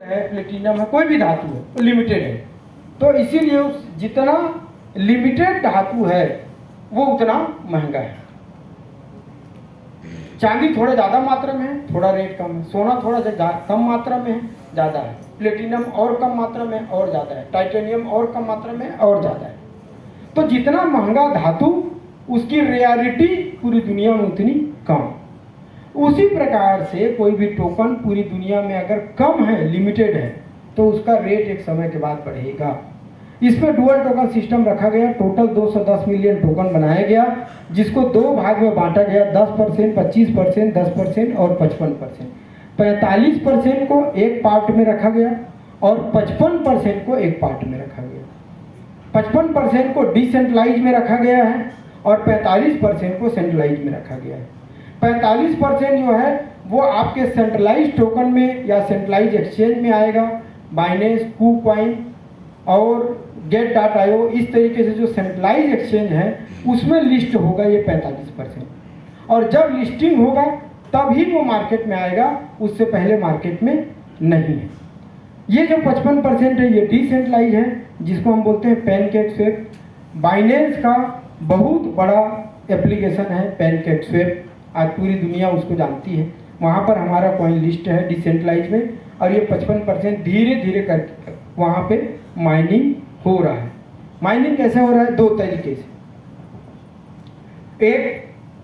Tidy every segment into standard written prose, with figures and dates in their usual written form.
है, प्लेटिनम है, कोई भी धातु है लिमिटेड है, तो इसीलिए जितना लिमिटेड धातु है वो उतना महंगा है। चांदी थोड़ा ज़्यादा मात्रा में है, थोड़ा रेट कम है। सोना थोड़ा कम मात्रा में है, ज़्यादा है। प्लेटिनम और कम मात्रा में और ज़्यादा है। टाइटेनियम और कम मात्रा में और ज़्यादा है। तो जितना महंगा धातु उसकी रेयरिटी पूरी दुनिया में उतनी कम। उसी प्रकार से कोई भी टोकन पूरी दुनिया में अगर कम है, लिमिटेड है, तो उसका रेट एक समय के बाद बढ़ेगा। इसमें डुअल टोकन सिस्टम रखा गया। टोटल 210 मिलियन टोकन बनाया गया, जिसको दो भाग में बांटा गया, 10%, 25%, 10% और 55%। 45% को एक पार्ट में रखा गया और 55% को एक पार्ट में रखा गया। 55% को डिसेंट्रलाइज में रखा गया है और 45% को सेंट्रलाइज में रखा गया है। 45% जो है वो आपके सेंट्रलाइज टोकन में या सेंट्रलाइज एक्सचेंज में आएगा। बाइनेंस, KuCoin और Get.io, इस तरीके से जो सेंट्रलाइज एक्सचेंज है उसमें लिस्ट होगा ये 45%। और जब लिस्टिंग होगा तभी वो मार्केट में आएगा, उससे पहले मार्केट में नहीं है। ये जो 55% है ये डिसेंट्रलाइज है, जिसको हम बोलते हैं पैनकेकस्वैप। बाइनेंस का बहुत बड़ा एप्लीकेशन है पैनकेकस्वैप, आज पूरी दुनिया उसको जानती है। वहाँ पर हमारा कॉइन लिस्ट है डिसेंट्रलाइज में, और ये 55% धीरे धीरे करके वहाँ पे माइनिंग हो रहा है। माइनिंग कैसे हो रहा है? दो तरीके से। एक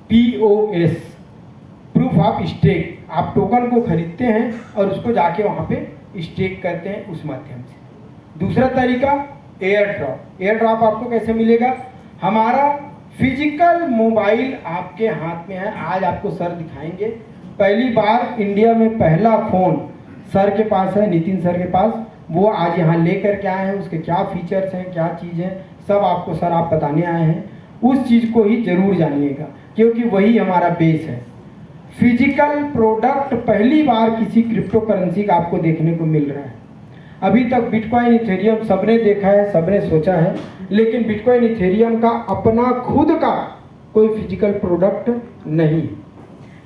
POS, प्रूफ ऑफ स्टेक, आप टोकन को खरीदते हैं और उसको जाके वहाँ पे स्टेक करते हैं उस माध्यम से। दूसरा तरीका एयर ड्रॉप। एयर ड्रॉप आपको कैसे मिलेगा? हमारा फिजिकल मोबाइल आपके हाथ में है। आज आपको सर दिखाएंगे, पहली बार इंडिया में पहला फोन सर के पास है, नितिन सर के पास। वो आज यहाँ लेकर के आए हैं, उसके क्या फीचर्स हैं, क्या चीज़ है, सब आपको सर आप बताने आए हैं। उस चीज़ को ही जरूर जानिएगा, क्योंकि वही हमारा बेस है। फिजिकल प्रोडक्ट पहली बार किसी क्रिप्टो करेंसी का आपको देखने को मिल रहा है। अभी तक बिटकॉइन, इथेरियम सबने देखा है, सबने सोचा है, लेकिन बिटकॉइन, इथेरियम का अपना खुद का कोई फिजिकल प्रोडक्ट नहीं।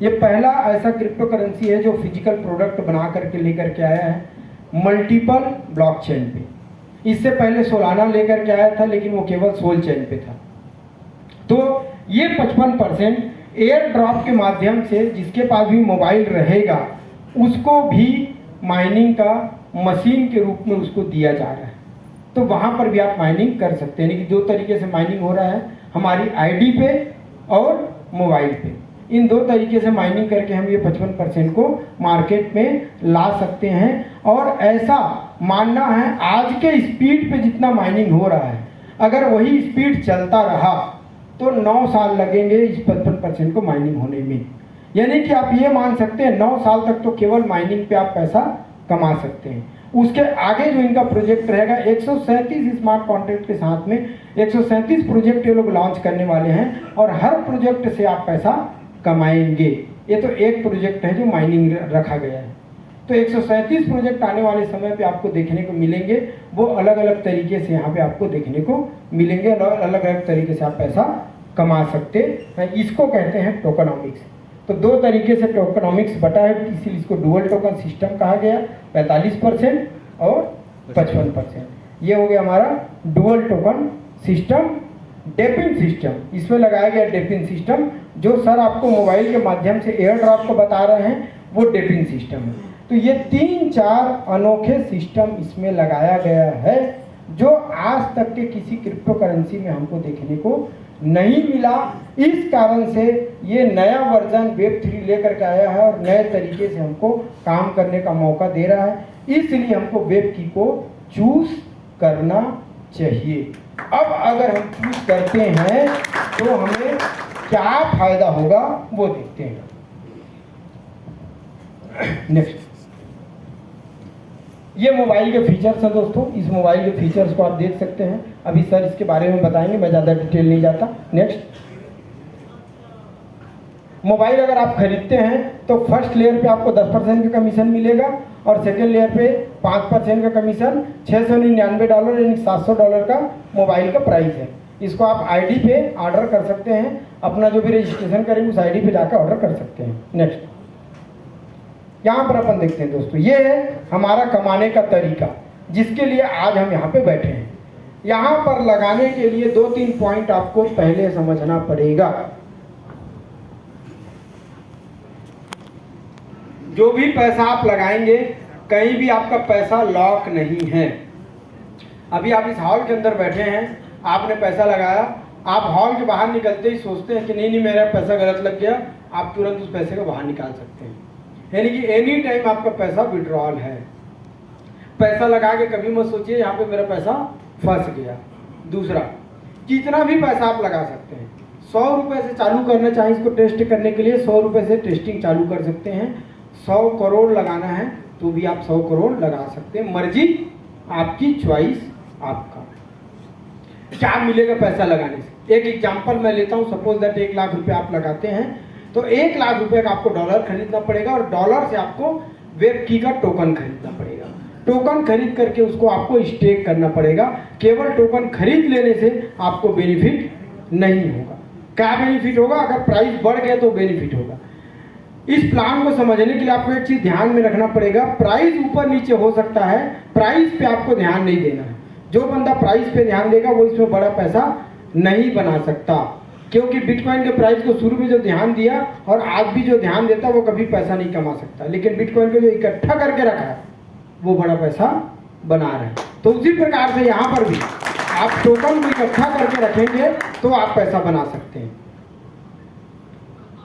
ये पहला ऐसा क्रिप्टो करेंसी है जो फिजिकल प्रोडक्ट बना करके लेकर के आया है मल्टीपल ब्लॉकचेन पे। इससे पहले सोलाना लेकर के आया था, लेकिन वो केवल सोल चेन पे था। तो ये 55% एयर ड्रॉप के माध्यम से जिसके पास भी मोबाइल रहेगा उसको भी माइनिंग का मशीन के रूप में उसको दिया जा रहा है। तो वहाँ पर भी आप माइनिंग कर सकते हैं। यानी कि दो तरीके से माइनिंग हो रहा है, हमारी आईडी पे और मोबाइल पे। इन दो तरीके से माइनिंग करके हम ये 55% को मार्केट में ला सकते हैं। और ऐसा मानना है आज के स्पीड पे जितना माइनिंग हो रहा है, अगर वही स्पीड चलता रहा तो 9 साल लगेंगे इस 55% को माइनिंग होने में। यानी कि आप ये मान सकते हैं 9 साल तक तो केवल माइनिंग पे आप पैसा कमा सकते हैं। उसके आगे जो इनका प्रोजेक्ट रहेगा, 137 स्मार्ट कॉन्ट्रैक्ट के साथ में 137 प्रोजेक्ट ये लोग लॉन्च करने वाले हैं, और हर प्रोजेक्ट से आप पैसा कमाएंगे। ये तो एक प्रोजेक्ट है जो माइनिंग रखा गया है। तो 137 प्रोजेक्ट आने वाले समय पे आपको देखने को मिलेंगे। वो अलग अलग तरीके से यहाँ पे आपको देखने को मिलेंगे, अलग अलग तरीके से आप पैसा कमा सकते हैं। इसको कहते हैं टोकनॉमिक्स। तो दो तरीके से टोकनॉमिक्स बटा है, इसीलिए इसको डुअल टोकन सिस्टम कहा गया। 45% और 55%, ये हो गया हमारा डुअल टोकन सिस्टम। डेपिन सिस्टम, इसमें लगाया गया डेपिन सिस्टम। जो सर आपको मोबाइल के माध्यम से एयर ड्रॉप को बता रहे हैं वो डेपिन सिस्टम है। तो ये 3-4 अनोखे सिस्टम इसमें लगाया गया है, जो आज तक के किसी क्रिप्टो करेंसी में हमको देखने को नहीं मिला। इस कारण से ये नया वर्जन वेब 3 लेकर के आया है और नए तरीके से हमको काम करने का मौका दे रहा है। इसलिए हमको वेब की को चूज करना चाहिए। अब अगर हम चूज करते हैं तो हमें क्या फायदा होगा वो देखते हैं। नेक्स्ट, ये मोबाइल के फीचर्स हैं दोस्तों। इस मोबाइल के फीचर्स को आप देख सकते हैं। अभी सर इसके बारे में बताएंगे, मैं ज़्यादा डिटेल नहीं जाता। नेक्स्ट, मोबाइल अगर आप खरीदते हैं तो फर्स्ट लेयर पे आपको 10% का कमीशन मिलेगा, और सेकेंड लेयर पे 5% का कमीशन। $699 यानी $700 का मोबाइल का प्राइस है। इसको आप आईडी पे ऑर्डर कर सकते हैं, अपना जो भी रजिस्ट्रेशन करेंगे उस आईडी पे जाकर ऑर्डर कर सकते हैं। नेक्स्ट, यहाँ पर अपन देखते हैं दोस्तों, ये है हमारा कमाने का तरीका जिसके लिए आज हम यहाँ पे बैठे हैं। यहाँ पर लगाने के लिए 2-3 पॉइंट आपको पहले समझना पड़ेगा। जो भी पैसा आप लगाएंगे, कहीं भी आपका पैसा लॉक नहीं है। अभी आप इस हॉल के अंदर बैठे हैं, आपने पैसा लगाया, आप हॉल के बाहर निकलते ही सोचते हैं कि नहीं मेरा पैसा गलत लग गया, आप तुरंत उस पैसे को बाहर निकाल सकते हैं। यानी कि एनी टाइम आपका पैसा विड्रॉल है। पैसा लगा के कभी मत सोचिए यहाँ पे मेरा पैसा फंस गया। दूसरा, कितना भी पैसा आप लगा सकते हैं। 100 रुपये से चालू करना चाहें इसको टेस्ट करने के लिए, 100 रुपये से टेस्टिंग चालू कर सकते हैं। 100 करोड़ लगाना है तो भी आप 100 करोड़ लगा सकते हैं, मर्जी आपकी, चॉइस आपका। क्या मिलेगा पैसा लगाने से? एक एग्जांपल मैं लेता हूँ। सपोज दैट 1 लाख रुपए आप लगाते हैं तो 1 लाख रुपए का आपको डॉलर खरीदना पड़ेगा और डॉलर से आपको वेब की का टोकन खरीदना पड़ेगा। टोकन खरीद करके उसको आपको स्टेक करना पड़ेगा। केवल टोकन खरीद लेने से आपको बेनिफिट नहीं होगा। क्या बेनिफिट होगा? अगर प्राइस बढ़ गया तो बेनिफिट होगा। इस प्लान को समझने के लिए आपको एक चीज ध्यान में रखना पड़ेगा, प्राइस ऊपर नीचे हो सकता है, प्राइस पे आपको ध्यान नहीं देना है। जो बंदा प्राइस पे ध्यान देगा वो इसमें बड़ा पैसा नहीं बना सकता, क्योंकि बिटकॉइन के प्राइस को शुरू में जो ध्यान दिया और आज भी जो ध्यान देता वो कभी पैसा नहीं कमा सकता। लेकिन बिटकॉइन को जो इकट्ठा करके रखा है वो बड़ा पैसा बना रहे हैं। तो उसी प्रकार से यहाँ पर भी आप टोकन को इकट्ठा करके रखेंगे तो आप पैसा बना सकते हैं।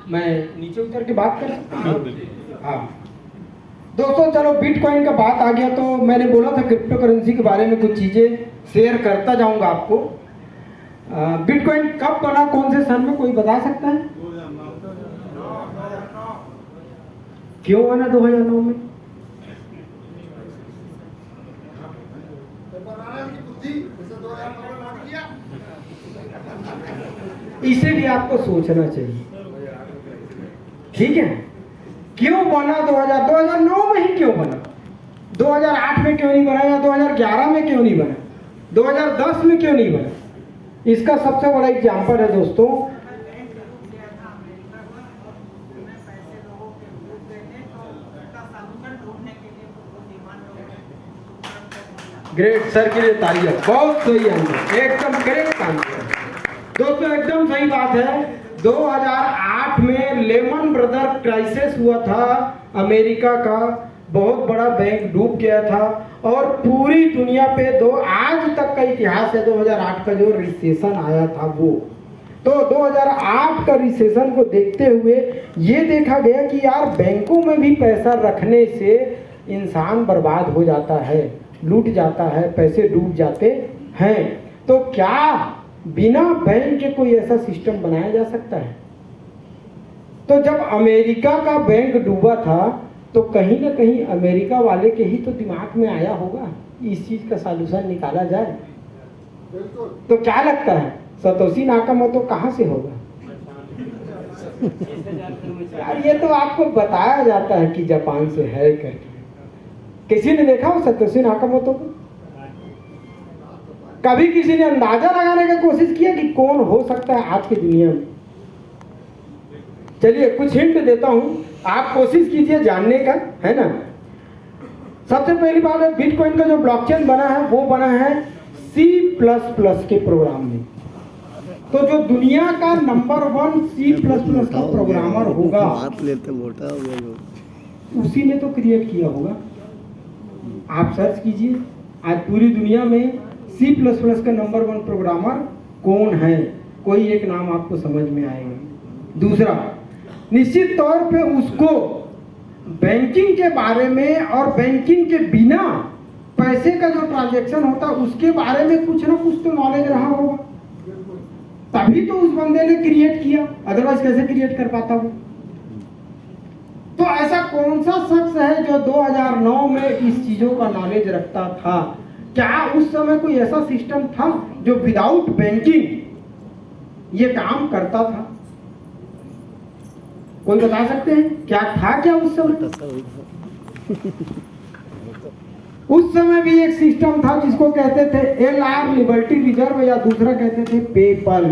मैं नीचे उतर के बात कर सकता हूँ? हाँ दोस्तों, चलो बिटकॉइन का बात आ गया तो मैंने बोला था क्रिप्टो करेंसी के बारे में कुछ चीज़ें शेयर करता जाऊंगा आपको। बिटकॉइन कब बना, कौन से सन में, कोई बता सकता है? क्यों बना 2009 में? इसे भी आपको सोचना चाहिए, ठीक है? क्यों बना 2009 में ही क्यों बना? 2008 में क्यों नहीं बना, या 2011 में क्यों नहीं बना, 2010 में क्यों नहीं बना? इसका सबसे बड़ा एग्जाम्पल है दोस्तों, ग्रेट सर के लिए तालियां। बहुत सही आंसर, एकदम करेक्ट आंसर दोस्तों, एकदम सही बात है। 2008 में लेमन ब्रदर क्राइसिस हुआ था, अमेरिका का बहुत बड़ा बैंक डूब गया था और पूरी दुनिया पे आज तक का इतिहास है 2008 का जो रिसेशन आया था वो। तो 2008 का रिसेशन को देखते हुए ये देखा गया कि यार बैंकों में भी पैसा रखने से इंसान बर्बाद हो जाता है, लूट जाता है, पैसे डूब जाते हैं। तो क्या बिना बैंक के कोई ऐसा सिस्टम बनाया जा सकता है? तो जब अमेरिका का बैंक डूबा था तो कहीं ना कहीं अमेरिका वाले के ही तो दिमाग में आया होगा इस चीज का सॉल्यूशन निकाला जाए। तो क्या लगता है सतोशी नाकामोतो कहाँ से होगा? यार ये तो आपको बताया जाता है कि जापान से है करके। किसी ने देखा हो सतोशी नाकामोतो को? कभी किसी ने अंदाजा लगाने की कोशिश किया कि कौन हो सकता है आज की दुनिया में? चलिए कुछ हिंट देता हूं, आप कोशिश कीजिए जानने का, है ना। सबसे पहली बात है, बिटकॉइन का जो ब्लॉकचेन बना है वो बना है C++ के प्रोग्राम में। तो जो दुनिया का नंबर 1 C++ का प्रोग्रामर होगा उसी ने तो क्रिएट किया होगा। आप सर्च कीजिए, आज पूरी दुनिया में C++ का नंबर 1 प्रोग्रामर कौन है, कोई एक नाम आपको समझ में आएगा। दूसरा, निश्चित तौर पे उसको बैंकिंग के बारे में और बैंकिंग के बिना पैसे का जो ट्रांजैक्शन होता है उसके बारे में कुछ ना कुछ तो नॉलेज रहा होगा, तभी तो उस बंदे ने क्रिएट किया, अदरवाइज कैसे क्रिएट कर पाता वो? तो ऐसा कौन सा शख्स है जो 2009 में इस चीजों का नॉलेज रखता था? क्या उस समय कोई ऐसा सिस्टम था जो विदाउट बैंकिंग ये काम करता था? कोई बता सकते हैं क्या था क्या उस समय? उस समय भी एक सिस्टम था जिसको कहते थे LR लिबर्टी रिजर्व, या दूसरा कहते थे पेपल।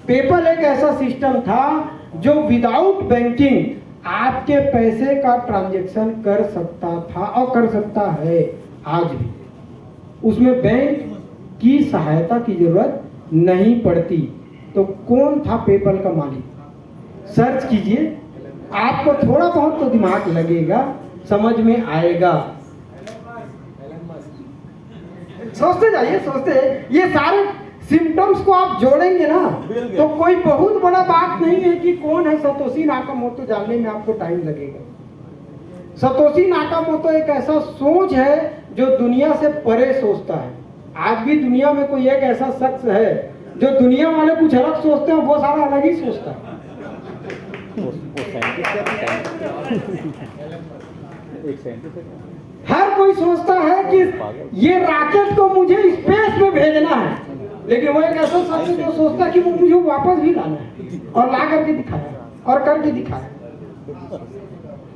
पेपल एक ऐसा सिस्टम था जो विदाउट बैंकिंग आपके पैसे का ट्रांजैक्शन कर सकता था और कर सकता है आज भी। उसमें बैंक की सहायता की जरूरत नहीं पड़ती। तो कौन था पेपल का मालिक? सर्च कीजिए, आपको थोड़ा बहुत तो दिमाग लगेगा, समझ में आएगा। सोचते जाइए, सोचते, ये सारे सिम्टम्स को आप जोड़ेंगे ना तो कोई बहुत बड़ा बात नहीं है कि कौन है सतोशी नाकामोटो जानने में आपको टाइम लगेगा। सतोशी नाकामोटो एक ऐसा सोच है जो दुनिया से परे सोचता है। आज भी दुनिया में कोई एक ऐसा शख्स है जो दुनिया वाले कुछ अलग सोचते हैं, वो सारा अलग ही सोचता है। हर कोई सोचता है कि ये रॉकेट को मुझे स्पेस में भेजना है, लेकिन वो एक ऐसा शख्स जो सोचता है कि वो मुझे वापस भी लाना है और ला करके दिखाया और करके दिखाया।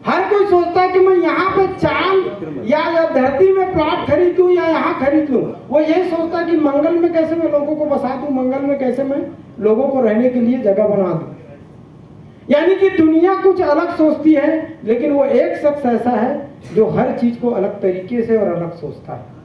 हर कोई सोचता है कि मैं यहाँ पे चांद या धरती में प्लॉट खरीद लूं या यहाँ खरीद लूं। वो यही सोचता है कि मंगल में कैसे मैं लोगों को बसा दूं, मंगल में कैसे मैं लोगों को रहने के लिए जगह बना दूं। यानी कि दुनिया कुछ अलग सोचती है, लेकिन वो एक शख्स ऐसा है जो हर चीज को अलग तरीके से और अलग सोचता है।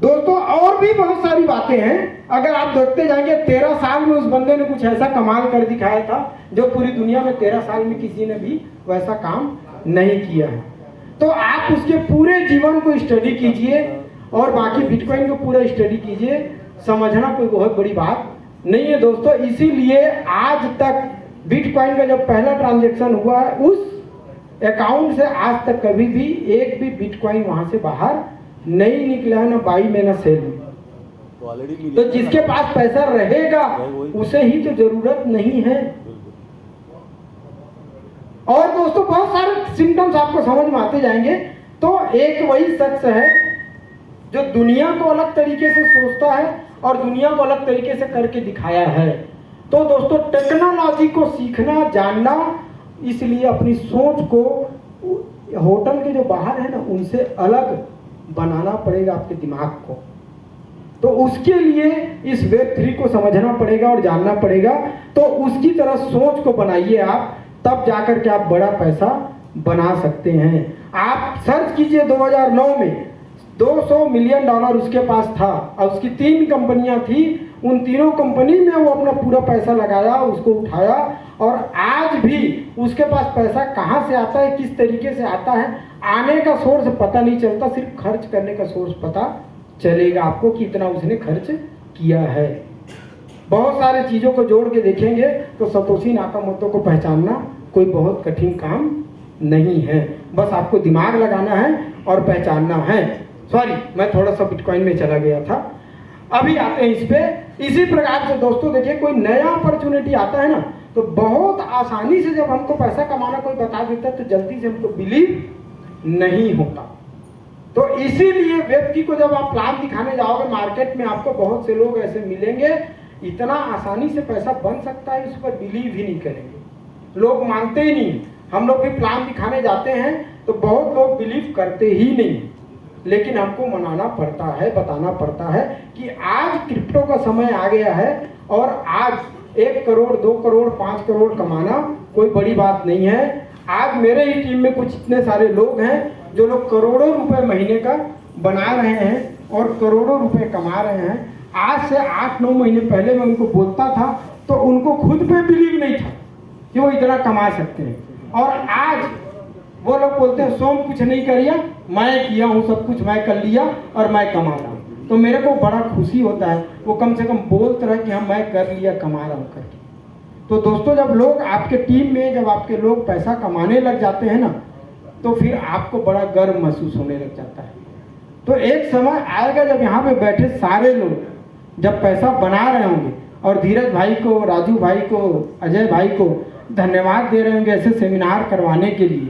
दोस्तों और भी बहुत सारी बातें हैं, अगर आप देखते जाएंगे 13 साल में उस बंदे ने कुछ ऐसा कमाल कर दिखाया था जो पूरी दुनिया में 13 साल में किसी ने भी वैसा काम नहीं किया है। तो आप उसके पूरे जीवन को स्टडी कीजिए और बाकी बिटकॉइन को पूरा स्टडी कीजिए, समझना कोई बहुत बड़ी बात नहीं है दोस्तों। इसीलिए आज तक बिटकॉइन का जब पहला ट्रांजैक्शन हुआ है उस अकाउंट से आज तक कभी भी एक भी बिटकॉइन वहां से बाहर नहीं निकला है, ना बाई में ना सेल में। तो जिसके पास पैसा रहेगा उसे ही तो जरूरत नहीं है। और दोस्तों बहुत सारे सिम्टम्स आपको समझ में आते जाएंगे। तो एक वही शख्स है जो दुनिया को अलग तरीके से सोचता है और दुनिया को अलग तरीके से करके दिखाया है। तो दोस्तों टेक्नोलॉजी को सीखना जानना, इसलिए अपनी सोच को होटल के जो बाहर है ना उनसे अलग बनाना पड़ेगा आपके दिमाग को। तो उसके लिए इस वेब 3 को समझना पड़ेगा और जानना पड़ेगा। तो उसकी तरह सोच को बनाइए आप, तब जाकर के आप बड़ा पैसा बना सकते हैं। आप सर्च कीजिए 2009 में $200 मिलियन उसके पास था और उसकी 3 कंपनियां थी। उन तीनों कंपनी में वो अपना पूरा पैसा लगाया, उसको उठाया और आज भी उसके पास पैसा कहाँ से आता है, किस तरीके से आता है, आने का सोर्स पता नहीं चलता, सिर्फ खर्च करने का सोर्स पता चलेगा आपको कि इतना उसने खर्च किया है। बहुत सारे चीज़ों को जोड़ के देखेंगे तो सतोशी नाकामोटो को पहचानना कोई बहुत कठिन काम नहीं है, बस आपको दिमाग लगाना है और पहचानना है। सॉरी, मैं थोड़ा सा बिटकॉइन में चला गया था, अभी आते हैं इस पे। इसी प्रकार से दोस्तों देखिए, कोई नया अपॉर्चुनिटी आता है ना तो बहुत आसानी से जब हमको पैसा कमाना कोई बता देता है तो जल्दी से हमको बिलीव नहीं होता। तो इसीलिए वेब को जब आप प्लान दिखाने जाओगे मार्केट में, आपको बहुत से लोग ऐसे मिलेंगे, इतना आसानी से पैसा बन सकता है, इस पर बिलीव ही नहीं करेंगे, लोग मानते ही नहीं। हम लोग भी प्लान दिखाने जाते हैं तो बहुत लोग बिलीव करते ही नहीं, लेकिन हमको मनाना पड़ता है, बताना पड़ता है कि आज क्रिप्टो का समय आ गया है और आज 1 करोड़ 2 करोड़ 5 करोड़ कमाना कोई बड़ी बात नहीं है। आज मेरे ही टीम में कुछ इतने सारे लोग हैं जो लोग करोड़ों रुपए महीने का बना रहे हैं और करोड़ों रुपए कमा रहे हैं। आज से 8-9 महीने पहले मैं उनको बोलता था तो उनको खुद पे बिलीव नहीं था कि वो इतना कमा सकते हैं, और आज वो लोग बोलते हैं सोम कुछ नहीं करिए, मैं किया हूँ, सब कुछ मैं कर लिया और मैं कमा रहा हूँ। तो मेरे को बड़ा खुशी होता है, वो कम से कम बोलते रहे कि हाँ मैं कर लिया, कमा रहा हूँ करके। तो दोस्तों जब लोग आपके टीम में, जब आपके लोग पैसा कमाने लग जाते हैं ना तो फिर आपको बड़ा गर्व महसूस होने लग जाता है। तो एक समय आएगा जब यहाँ पे बैठे सारे लोग जब पैसा बना रहे होंगे और धीरज भाई को, राजू भाई को, अजय भाई को धन्यवाद दे रहे होंगे ऐसे सेमिनार करवाने के लिए,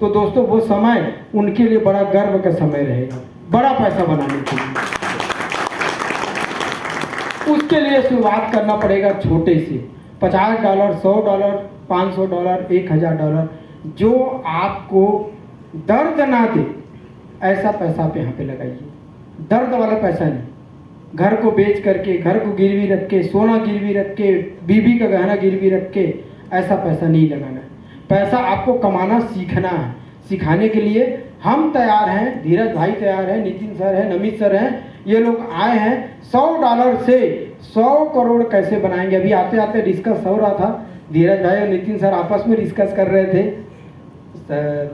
तो दोस्तों वो समय उनके लिए बड़ा गर्व का समय रहेगा, बड़ा पैसा बनाने के लिए। उसके लिए शुरुआत करना पड़ेगा छोटे से, $50, $100, $500, $1000, जो आपको दर्द ना दे ऐसा पैसा आप यहाँ पे लगाइए। दर्द वाला पैसा नहीं, घर को बेच करके, घर को गिरवी रख के, सोना गिरवी रख के, बीबी का गहना गिरवी रख के ऐसा पैसा नहीं लगाना है। पैसा आपको कमाना सीखना है। सिखाने के लिए हम तैयार हैं, धीरज भाई तैयार है, नितिन सर है, नमित सर हैं, ये लोग आए हैं। $100 से 100 करोड़ कैसे बनाएंगे। अभी आते आते डिस्कस हो रहा था, धीरज भाई और नितिन सर आपस में डिस्कस कर रहे थे।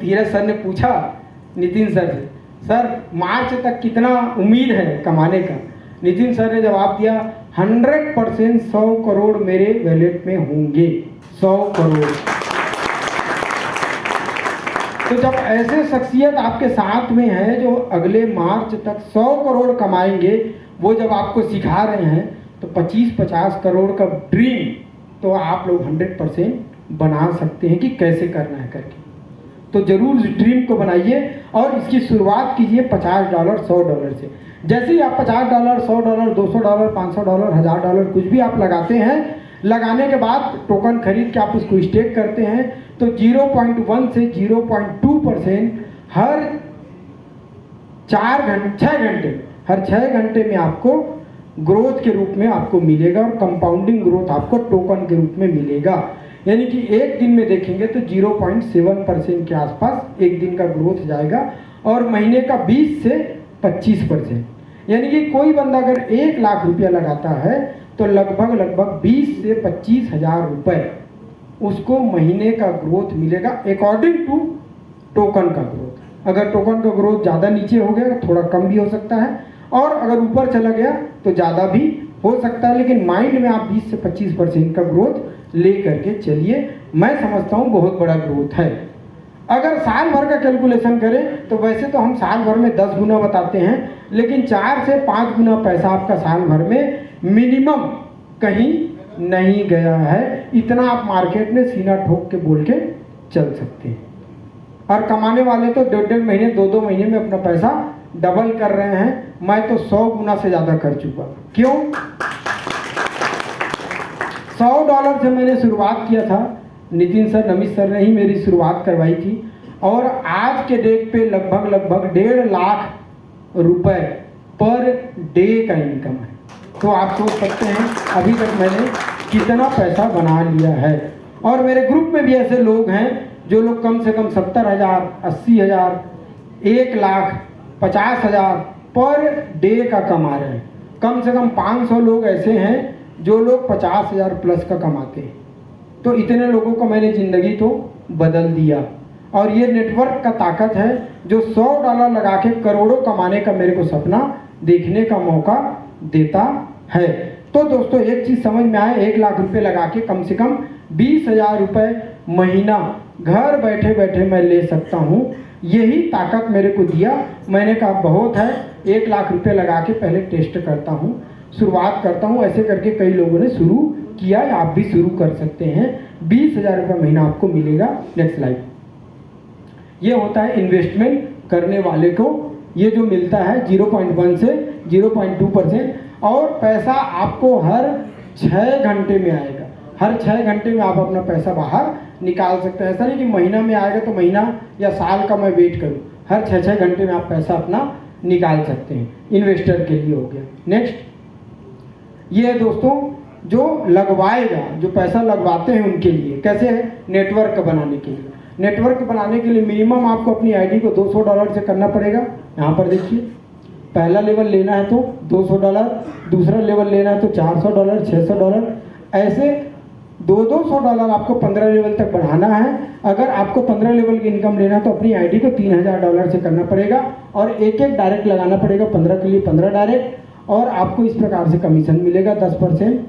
धीरज सर ने पूछा नितिन सर से, सर मार्च तक कितना उम्मीद है कमाने का। नितिन सर ने जवाब दिया 100% 100 करोड़ मेरे वैलेट में होंगे, 100 करोड़। तो जब ऐसे शख्सियत आपके साथ में है जो अगले मार्च तक 100 करोड़ कमाएंगे, वो जब आपको सिखा रहे हैं तो 25-50 करोड़ का ड्रीम तो आप लोग 100% बना सकते हैं कि कैसे करना है करके। तो जरूर इस ड्रीम को बनाइए और इसकी शुरुआत कीजिए $50 $100 से। जैसे ही आप $50 $100 $200 $500 $1000 कुछ भी आप लगाते हैं, लगाने के बाद टोकन खरीद के आप उसको स्टेक करते हैं तो 0.1 से 0.2% हर 6 घंटे में आपको ग्रोथ के रूप में आपको मिलेगा और कंपाउंडिंग ग्रोथ आपको टोकन के रूप में मिलेगा। यानी कि एक दिन में देखेंगे तो 0.7% के आसपास एक दिन का ग्रोथ जाएगा और महीने का 20 से 25%। यानी कि कोई बंदा अगर 1 लाख रुपया लगाता है तो लगभग 20 से 25 हजार रुपये उसको महीने का ग्रोथ मिलेगा अकॉर्डिंग टू टोकन का ग्रोथ। अगर टोकन का ग्रोथ ज़्यादा नीचे हो गया तो थोड़ा कम भी हो सकता है और अगर ऊपर चला गया तो ज़्यादा भी हो सकता है, लेकिन माइंड में आप 20 से 25% का ग्रोथ ले करके चलिए। मैं समझता हूँ बहुत बड़ा ग्रोथ है। अगर साल भर का कैलकुलेशन करें तो वैसे तो हम साल भर में 10 गुना बताते हैं, लेकिन 4 से 5 गुना पैसा आपका साल भर में मिनिमम कहीं नहीं गया है। इतना आप मार्केट में सीना ठोक के बोल के चल सकते हैं। और कमाने वाले तो 1.5 महीने 2 महीने में अपना पैसा डबल कर रहे हैं। मैं तो 100 गुना से ज़्यादा कर चुका। क्यों? $100 से मैंने शुरुआत किया था। नितिन सर नमित सर ने ही मेरी शुरुआत करवाई थी और आज के डेट पे लगभग 1.5 लाख रुपए पर डे का इनकम है। तो आप सोच सकते हैं अभी तक मैंने कितना पैसा बना लिया है। और मेरे ग्रुप में भी ऐसे लोग हैं जो लोग कम से कम 70,000, 80,000, 1 लाख, 50,000 पर डे का कमा रहे हैं। कम से कम 500 लोग ऐसे हैं जो लोग 50,000 प्लस का कमाते हैं। तो इतने लोगों को मैंने ज़िंदगी तो बदल दिया। और ये नेटवर्क का ताकत है जो $100 लगा के करोड़ों कमाने का मेरे को सपना देखने का मौका देता है। तो दोस्तों एक चीज़ समझ में आए, 1 लाख रुपए लगा के कम से कम 20,000 रुपये महीना घर बैठे बैठे मैं ले सकता हूँ। यही ताकत मेरे को दिया। मैंने कहा बहुत है, 1 लाख रुपए लगा के पहले टेस्ट करता हूँ, शुरुआत करता हूँ। ऐसे करके कई लोगों ने शुरू किया, आप भी शुरू कर सकते हैं। 20,000 रुपये महीना आपको मिलेगा। Next slide. ये होता है इन्वेस्टमेंट करने वाले को ये जो मिलता है 0.1 से 0.2% और पैसा आपको हर 6 घंटे में आएगा। हर 6 घंटे में आप अपना पैसा बाहर निकाल सकते हैं। ऐसा नहीं कि महीना में आएगा तो महीना या साल का मैं वेट करूं। हर 6 घंटे में आप पैसा अपना निकाल सकते हैं। इन्वेस्टर के लिए हो गया। नेक्स्ट, ये दोस्तों जो लगवाएगा, जो पैसा लगवाते हैं उनके लिए कैसे है, नेटवर्क बनाने के लिए। नेटवर्क बनाने के लिए मिनिमम आपको अपनी आईडी को $200 से करना पड़ेगा। यहाँ पर देखिए, पहला लेवल लेना है तो $200, दूसरा लेवल लेना है तो $400, $600, ऐसे $200 आपको 15 लेवल तक बढ़ाना है। अगर आपको 15 लेवल की इनकम लेना है तो अपनी आईडी को $3000 से करना पड़ेगा और एक डायरेक्ट लगाना पड़ेगा। 15 के लिए 15 डायरेक्ट, और आपको इस प्रकार से कमीशन मिलेगा 10%,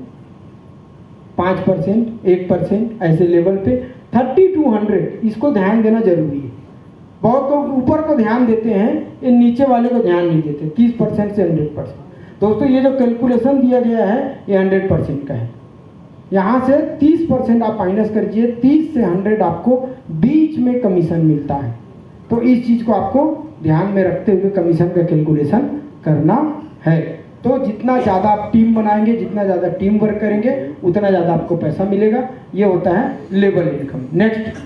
5%, 1% ऐसे लेवल पे 30 to 100। इसको ध्यान देना जरूरी है। बहुत लोग ऊपर को ध्यान देते हैं, ये नीचे वाले को ध्यान नहीं देते। 30% से 100%। दोस्तों ये जो कैलकुलेशन दिया गया है ये 100% का है। यहाँ से 30% आप माइनस करिए, 30 से 100 आपको बीच में कमीशन मिलता है। तो इस चीज़ को आपको ध्यान में रखते हुए कमीशन का कैलकुलेशन करना है। तो जितना ज़्यादा आप टीम बनाएंगे, जितना ज़्यादा टीम वर्क करेंगे, उतना ज़्यादा आपको पैसा मिलेगा। ये होता है लेवल इनकम। नेक्स्ट,